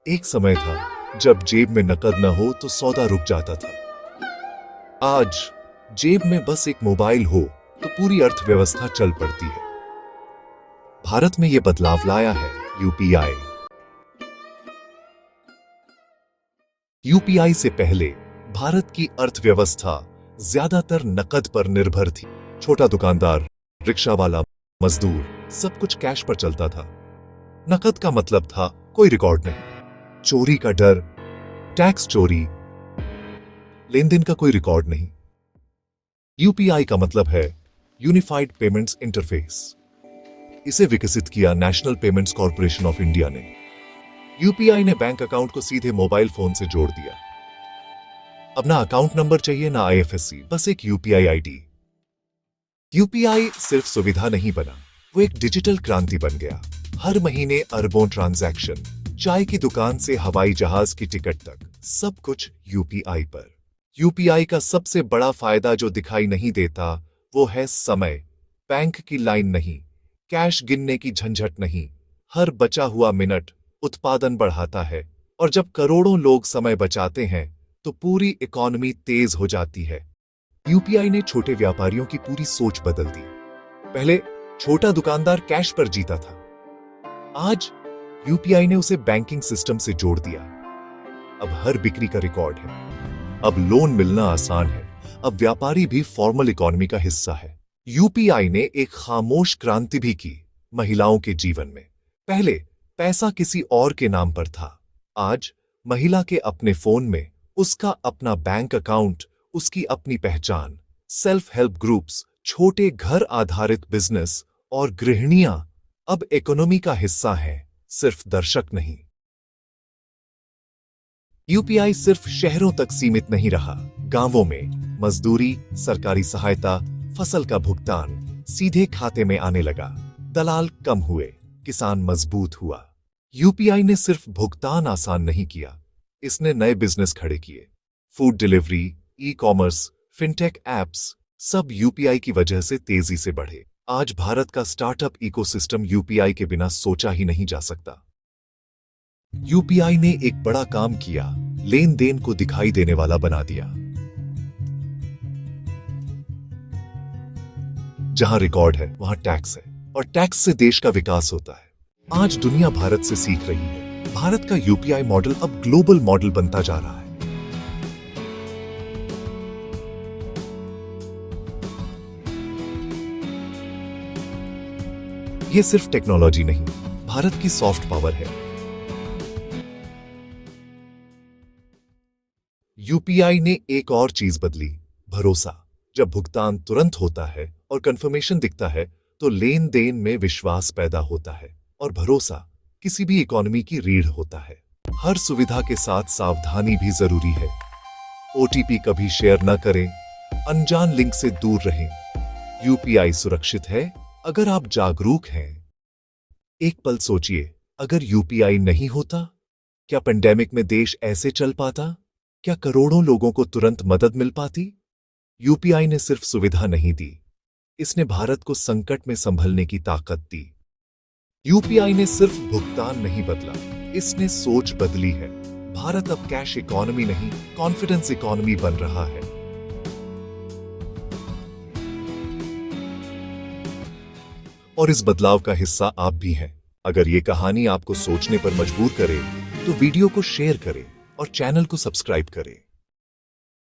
एक समय था जब जेब में नकद न हो तो सौदा रुक जाता था। आज जेब में बस एक मोबाइल हो तो पूरी अर्थव्यवस्था चल पड़ती है। भारत में यह बदलाव लाया है यूपीआई। यूपीआई से पहले भारत की अर्थव्यवस्था ज्यादातर नकद पर निर्भर थी। छोटा दुकानदार, रिक्शा वाला, मजदूर, सब कुछ कैश पर चलता था। नकद का मतलब था कोई रिकॉर्ड नहीं, चोरी का डर, टैक्स चोरी, लेन देन का कोई रिकॉर्ड नहीं। यूपीआई का मतलब है यूनिफाइड पेमेंट्स इंटरफेस। इसे विकसित किया national payments corporation of India ने। यूपीआई ने बैंक अकाउंट को सीधे मोबाइल फोन से जोड़ दिया। अब ना अकाउंट नंबर चाहिए ना आईएफएससी, बस एक यूपीआई आईडी। यूपीआई सिर्फ सुविधा नहीं बना, वो एक डिजिटल क्रांति बन गया। हर महीने अरबों ट्रांजैक्शन, चाय की दुकान से हवाई जहाज की टिकट तक, सब कुछ यूपीआई पर। यूपीआई का सबसे बड़ा फायदा जो दिखाई नहीं देता वो है समय। बैंक की लाइन नहीं, कैश गिनने की झंझट नहीं। हर बचा हुआ मिनट उत्पादन बढ़ाता है, और जब करोड़ों लोग समय बचाते हैं तो पूरी इकोनॉमी तेज हो जाती है। यूपीआई ने छोटे व्यापारियों की पूरी सोच बदल दी। पहले छोटा दुकानदार कैश पर जीता था, आज यूपीआई ने उसे बैंकिंग सिस्टम से जोड़ दिया। अब हर बिक्री का रिकॉर्ड है, अब लोन मिलना आसान है, अब व्यापारी भी फॉर्मल इकोनॉमी का हिस्सा है। यूपीआई ने एक खामोश क्रांति भी की महिलाओं के जीवन में। पहले पैसा किसी और के नाम पर था, आज महिला के अपने फोन में उसका अपना बैंक अकाउंट, उसकी अपनी पहचान। सेल्फ हेल्प ग्रुप्स, छोटे घर आधारित बिजनेस और गृहिणियां अब इकोनॉमी का हिस्सा हैं, सिर्फ दर्शक नहीं। यूपीआई सिर्फ शहरों तक सीमित नहीं रहा, गांवों में मजदूरी, सरकारी सहायता, फसल का भुगतान सीधे खाते में आने लगा। दलाल कम हुए, किसान मजबूत हुआ। यूपीआई ने सिर्फ भुगतान आसान नहीं किया, इसने नए बिजनेस खड़े किए। Food delivery, e commerce, fintech apps, सब यूपीआई की वजह से तेजी से बढ़े। आज भारत का स्टार्टअप इकोसिस्टम यूपीआई के बिना सोचा ही नहीं जा सकता। यूपीआई ने एक बड़ा काम किया, लेन देन को दिखाई देने वाला बना दिया। जहां रिकॉर्ड है वहां टैक्स है, और टैक्स से देश का विकास होता है। आज दुनिया भारत से सीख रही है। भारत का यूपीआई मॉडल अब ग्लोबल मॉडल बनता जा रहा है। यह सिर्फ टेक्नोलॉजी नहीं, भारत की सॉफ्ट पावर है। यूपीआई ने एक और चीज बदली, भरोसा। जब भुगतान तुरंत होता है और कंफर्मेशन दिखता है तो लेन देन में विश्वास पैदा होता है, और भरोसा किसी भी इकोनॉमी की रीढ़ होता है। हर सुविधा के साथ सावधानी भी जरूरी है। ओटीपी कभी शेयर न करें, अनजान लिंक से दूर रहें। यूपीआई सुरक्षित है अगर आप जागरूक हैं। एक पल सोचिए, अगर यूपीआई नहीं होता, क्या पेंडेमिक में देश ऐसे चल पाता? क्या करोड़ों लोगों को तुरंत मदद मिल पाती? यूपीआई ने सिर्फ सुविधा नहीं दी, इसने भारत को संकट में संभलने की ताकत दी। यूपीआई ने सिर्फ भुगतान नहीं बदला, इसने सोच बदली है। भारत अब कैश इकोनॉमी नहीं, कॉन्फिडेंस इकोनॉमी बन रहा है। और इस बदलाव का हिस्सा आप भी हैं। अगर ये कहानी आपको सोचने पर मजबूर करे तो वीडियो को शेयर करें और चैनल को सब्सक्राइब करें।